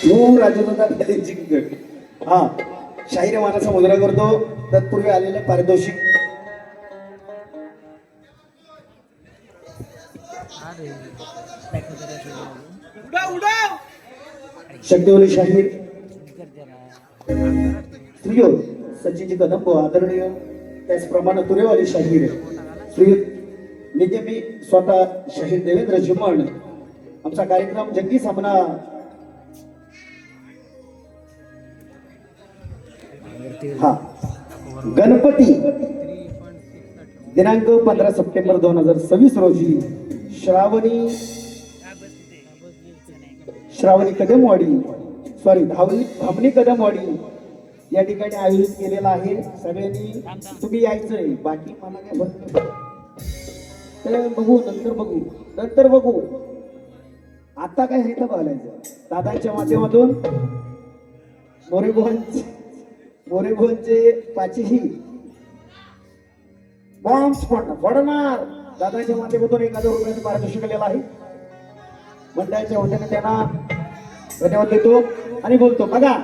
तू राजदूता जिंकत हा शाहीर मानाचा मुजरा करतो. तत्पूर्वी आलेले पारितोषिक शक्तिवली शाहीर स्त्रियो सचिनजी कदम आदरणीय, त्याचप्रमाणे तुरेवाली शाहीर श्री नित्य मी स्वतः शाहीर देवेंद्र जिमण. आमचा कार्यक्रम जंगी सामना हा गणपती दिनांक 15 सप्टेंबर 2026 रोजी श्रावणी कदमवाडी धामणी कदमवाडी या ठिकाणी आयोजित केलेला आहे. सगळ्यांनी तुम्ही यायचंय, बाकी मला काय बघ तर बघू नंतर बघू. आता काय हे तर बघायचं दादांच्या माध्यमातून मोरेभोनचे पाचही बॉम्ब फोडणार. दादांच्या माध्यमातून 1000 रुपयाचं पारितोषिक आलेलं आहे. मंडळाच्या वतीने त्यांना धन्यवाद देतो आणि बोलतो बघा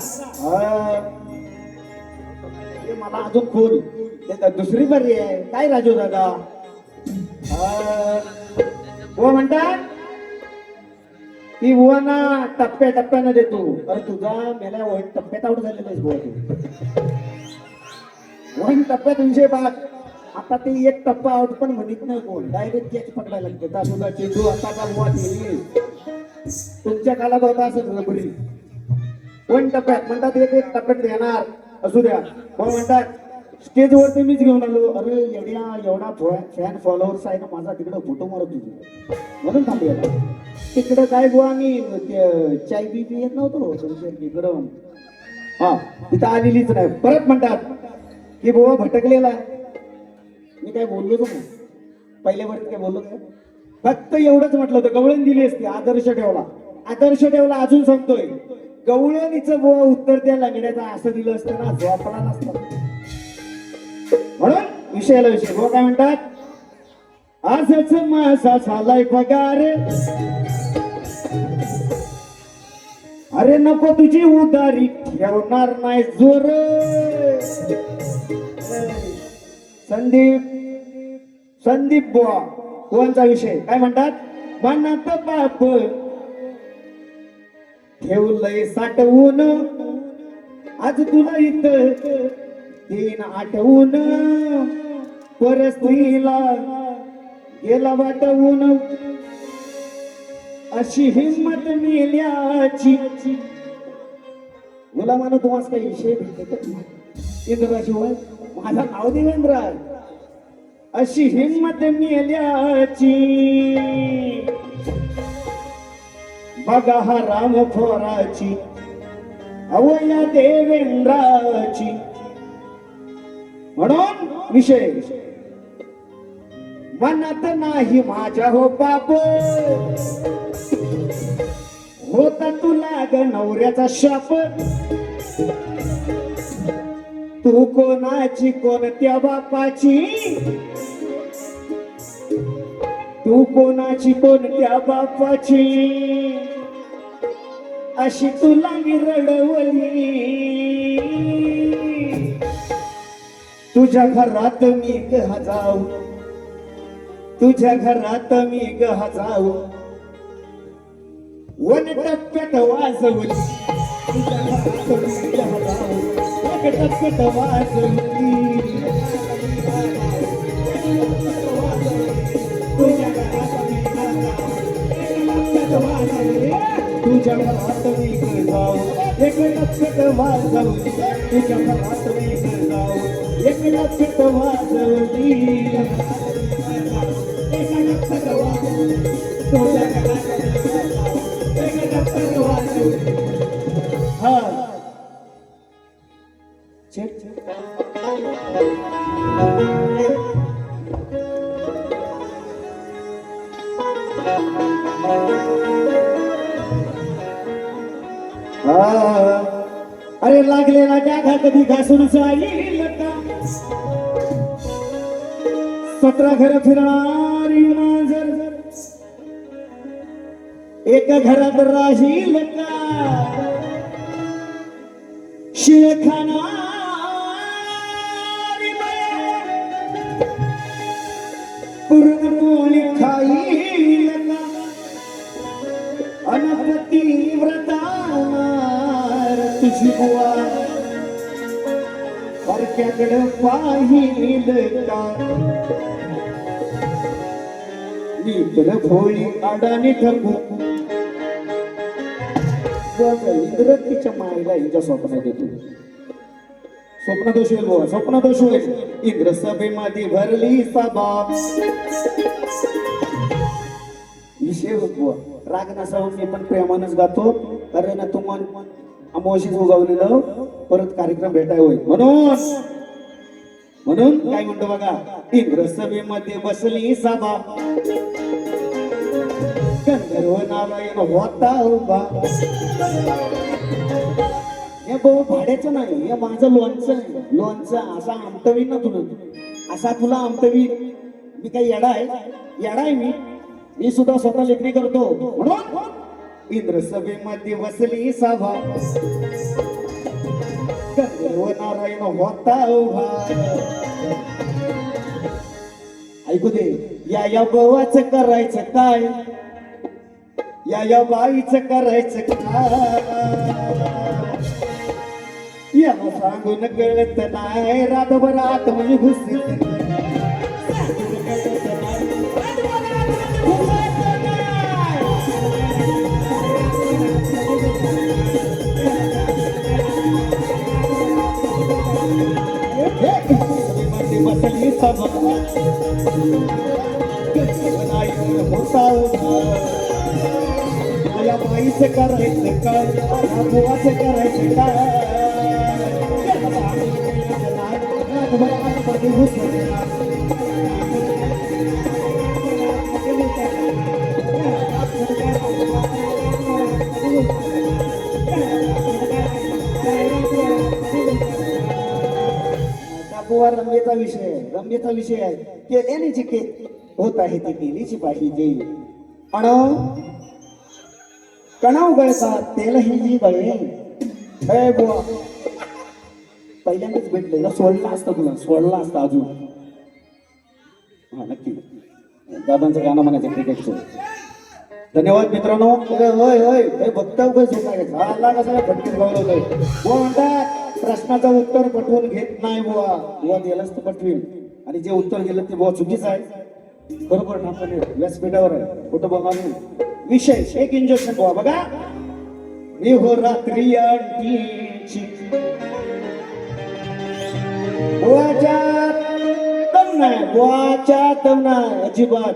मला अजून खोल दुसरी बरी आहे काय राजू दादा बुवा म्हणतात की बुवांना टप्प्याटप्प्यानं देतो. अरे तुझा मेला वन टप्प्यात आउट झालेला आहेस बुवा तू. वन टप्प्यात विषय बाग. आता ते एक टप्पा आउट पण म्हणत नाही कोण, डायरेक्ट कॅच पकडायला लागते. तासुदा चेंडू आता का बुवा केली तुमच्या काळात होता असं रबडी. वन टप्प्यात म्हणतात एक टप्प्यात येणार असू द्या. बुवा म्हणतात स्टेजवरती मीच घेऊन आलो. अरे एवढा फॅन फॉलोअर्स आहे ना माझा, तिकडं फोटो मारत तुझे म्हणून थांबलेला. तिकडं काय बुवा मी चाय बी येत नव्हतो तिकडं. हा तिथं आलेलीच नाही. परत म्हणतात की बुवा भटकलेला आहे. मी काय बोललो नाही पहिल्या वर्षी काय बोललो काय, फक्त एवढंच म्हटलं होतं गवळण दिली असती. आदर्श ठेवला अजून सांगतोय गवळणीचं बुवा उत्तर त्या लंगड्याचा असं दिलं असतं ना झोपला नसतं. म्हणून विषयाला विषय बुवा काय म्हणतात आजच माझा झालाय पगार. अरे नको तुझी उदारी ठेवणार नाही जोर. संदीप बुवा कोणचा विषय काय म्हणतात मनात बाप ठेवलंय साठवून आज तुला इथं तीन आठवून परस्त्रीला गेला वाटवून अशी हिंमत मिळल्याची. गुलामानं तुम्हाला काही विषय इंद्राशिवाय माझं नाव देवेंद्र आहे. अशी हिंमत मिळल्याची बघा हा राम थोराची अवया देवेंद्राची. म्हणून विषय मनात नाही माझ्या हो बाप होता तुला ग नवऱ्याचा शाप. तू कोणाची कोणत्या बापाची, तू कोणाची कोणत्या बापाची अशी तुला मी रडवली. तुझ्या घरात मी गहा जाऊ, तुझ्या घरात मी गहा जाऊ वन टप्प्यात वाजवली. तुझ्या घरात मी गहा जाऊ एक टप्प्यात वाजवली. तुझ्या घरात मी तुझ्या घरात मी जाऊ एक टप्प्यात वाजवली. तुझ्या घरात मी जाऊ एक टप्प्यात वाजवली. हा चेक अरे लागलेला डागा कधी घासून जाईल का. 17 घर फिरणारी मांजर एका घरात राहील का. शिळखाना पुरणपोळी खाईल अनपती व्रतानार तुझी बुवा परक्याकडं पाहिल का मी तर भोळी अडाणी ठरवू इंद्र तिच्या मायला हिच्या स्वप्नात येतो स्वप्न दोष होईल बुवा स्वप्न दोष होईल इंद्र सभेमध्ये भरली सभा विषय होत बुवा राग नसावं मी पण प्रेमानच गातो कारण तुम्हाला अमावशीच उगवलेलं परत कार्यक्रम भेटाय होईल म्हणून काय म्हणतो बघा इंद्र सभेमध्ये बसली सभा गंधर्व नारायण होता उभा हे भाऊ भाड्याचं नाही हे माझं लोणचं असा आमटवीन ना तुला असा तुला आमटवीन मी काही येडा आहे मी सुद्धा स्वतः लेखणी करतो म्हणून इंद्र सभेमध्ये बसली सभा गंधर्व नारायण होता उभा ऐकू दे या बवाचं करायचं काय या बाईचं करायचं काय याला सांगून कळत नाही रातभर आत म्हणजे घुसत बसली सभा या बाईचं करायचं काय या बुवाचं करायचं काय बुवा रम्येचा विषय आहे केल्याने जी के होत आहे ते केलीची पाहिजे आणि कणाव गळसा तेलही जी गळे हे बुवा पहिल्यांदाच भेटले सोडला असता अजून हा नक्की दादांचं गाणं म्हणायचं क्रिकेटचं धन्यवाद मित्रांनो होय बघता झाला कसा फटकीत गौरवतोय बुवा म्हणतात प्रश्नाचं उत्तर पटवून घेत नाही बुवा दिलंच तर पटवीन आणि जे उत्तर गेलं ते बुवा चुकीचं आहे बरोबर ठाकरे व्यासपीठावर आहे कुठं बघा विषय एक इंजेक्शन बुवा बघा मी हो रात्री आणखीची बुवाच्या दम नाही अजिबात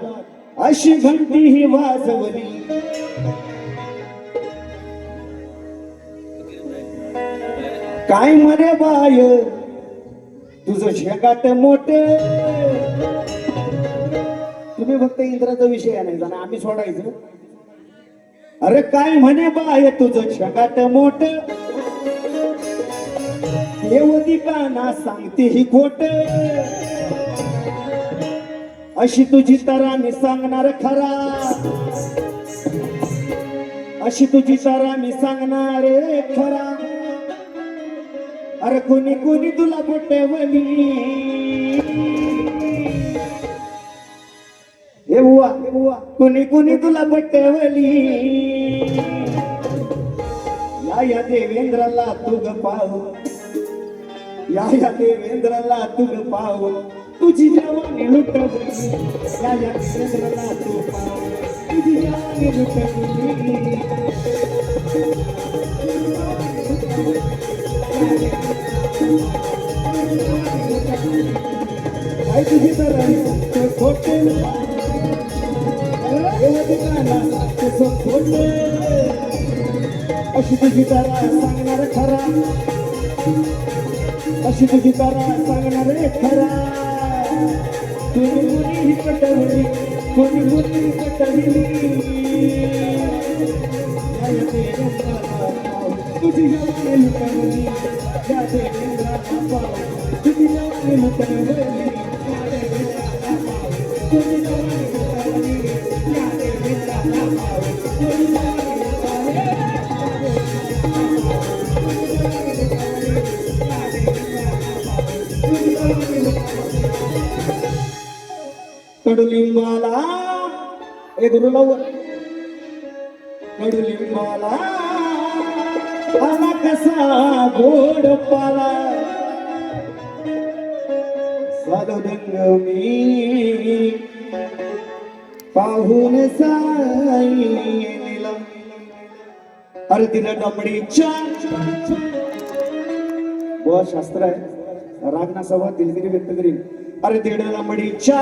अशी घंटी ही वाजवली काय मरे बाय तुझं शेकाट मोठ तुम्ही फक्त इंद्राचा विषय नाही जाणार आम्ही सोडायचं अरे काय म्हणे बाय तुझं शेकाट मोठ देवती का ना सांगते ही खोट अशी तुझी तारा मी सांगणार खरा अशी तुझी तारा मी सांगणार खरा अरे कोणी तुला बोटवली हे बुवा कोणी तुला बोटवली या देवेंद्राला तुग पाहू या देवेंद्राला तुग पाहू तुझी जवानी लुटवली या देवेंद्राला तू पाहू तुझी जवानी लुटवली काय तुझी तर खोटे खोटे अशी तुझी तारा सांगणार खरा अशी तुझी तारा सांगणार खरा कोणी पटवली पटवली तुझी जवानी लुटवली या देवेंद्राला पाहू तुझी जवानी लुटवली तुझी जवानी लुटवली या देवेंद्राला पाहू तुझी जवानी लुटवली कडुलिंबाला ए गुरु लाव कडुलिंबाला आला कसा गोड पाला साधुदंग मी पाहून साईला अरे तिला डमडीच्या बुवा शास्त्र आहे राग नसावा दिलगिरी व्यक्त करीन अरे तिला डमडीच्या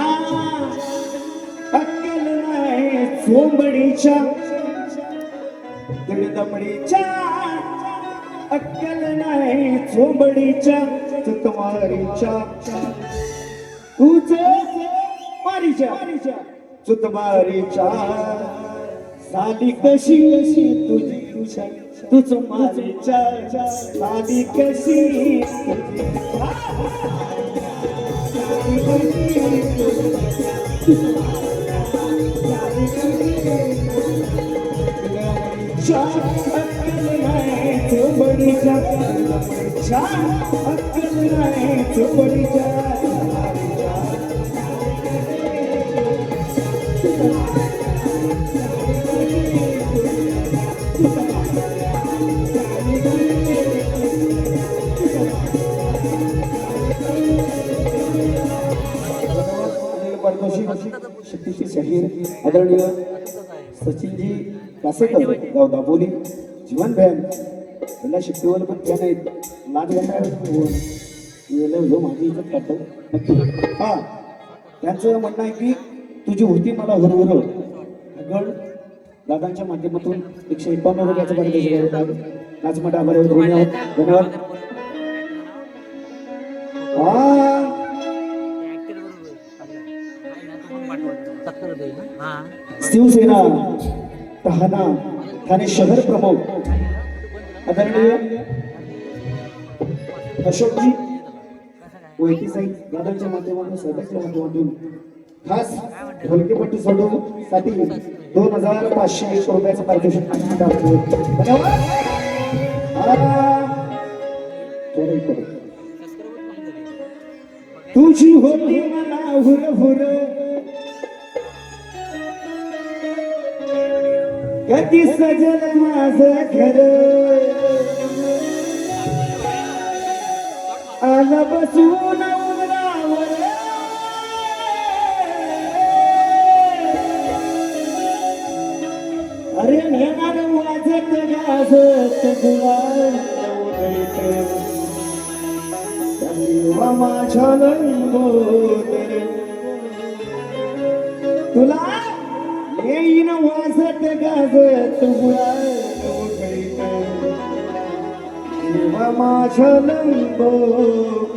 अक्कल नाही चोंबडीच्या तिला डमडीच्या अक्कल नाही चोंबडीच्या चुतमारीच्या तुझ मारीच्या चुतमारीच्या साली कशी अशी तुझी तुझ मारीच्या साली कशी चोबडीच्या अक्कल नाही चोबडीच्या शक्तीची शहीर आदरणीय सचिनजी कासेकर गाव दापोली जीवन बॅन त्यांना शक्तीवर पण त्या नाहीत लाज घालणार माझी इज्जत करतो नक्की हा त्यांचं म्हणणं आहे की तुझी होती मला हुरहुर गड दादांच्या माध्यमातून 151 रुपयाचं पारितोषिक नाचमट आभार धन्यवाद शिवसेना तहाना ठाणे शहर प्रमुख आदरणीय अशोकजी वैती साहेब दादांच्या माध्यमातून सदस्याच्या माध्यमातून खास ढोलकीपट्टी सोडवण्यासाठी 2501 रुपयाचं पारितोषिक धन्यवाद तुझी होती मला हुरहुर कधी सजल माझं घर आला बसून उमरावर अरे नेणार वाजत गाजत गुलाल माझ्या लंगोदर तुला येईन वाजत गाजत गुलाल माझ्या लंगोदर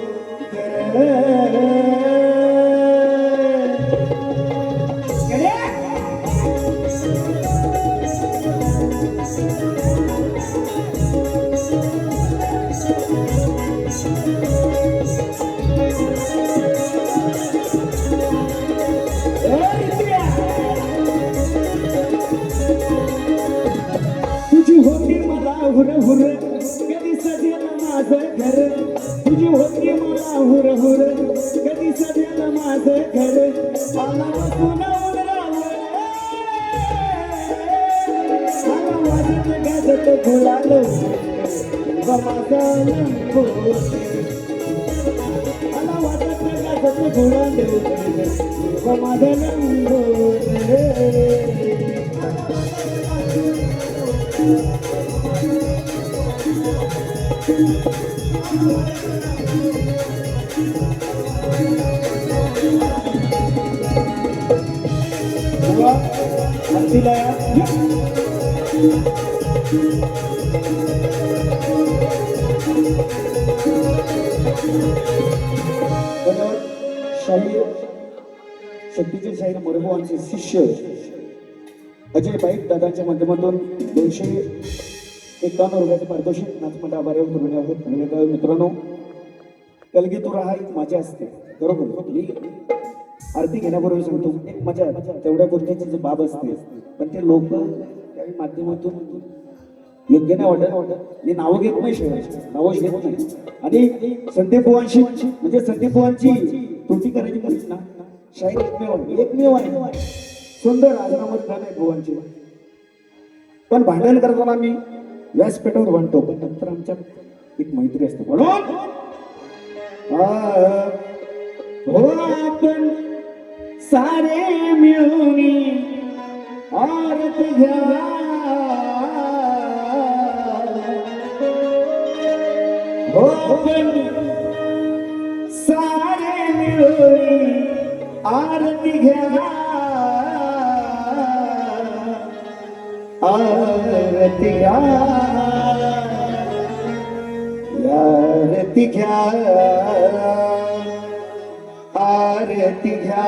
तुझी होती मला हुरहुर कधी सजेल माझं घर तुझी होती मला हुरहुर कधी सजेल माझं घर आला बसून उमरावर आला वाजत गाजत गुलाल माझा लंगोदर आला वाजत गाजत गुलाल माझा लंगोदर शाहीर शक्तीचे शाहीर मोरेबुवांचे शिष्य अजय बाईक दादांच्या माध्यमातून 251 रुपयाचे पारितोषिक नाचमंडळ आभारी आहोत. मित्रांनो कलगी तू राहा एक मजा असते बरोबर. मी आरती घेण्यापूर्वी सांगतो एक मजा तेवढ्या गोष्टीची बाब असते पण ते लोक काही माध्यमातून योग्य नाही वाटत. मी नावं घेत नाही नावं घेत नाही आणि संदीप बुवांशी म्हणजे संदीप बुवांची त्रुटी करायची ना शाहीर एकमेव आहे सुंदर राजनामत झाले भुवनचे. पण भांडण करताना मी व्यासपीठावर म्हणतो, पण नंतर आमच्या एक मैत्री असते म्हणून हो आपण सारे मिळून आरती घ्या, हो आपण सारे मिळून आरती घ्या, आरती घ्या, आरती घ्या, आरती घ्या,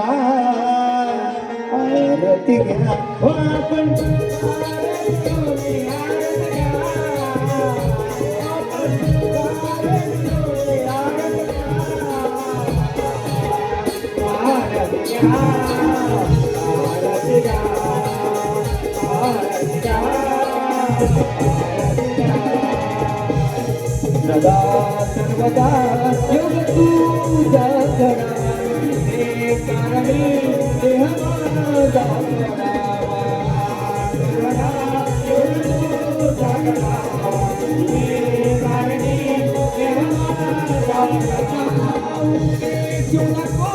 आरती घ्या, हो आपण सदा सर्वदा योग तुझा करा, हे कारणी देह माझा करावा, सर्वदा योग तुझा करावा, हे कारणी देह माझा करावा. शिव नको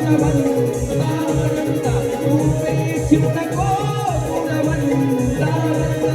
गुणवंता वंता, शिव नको गुणवंता वंता.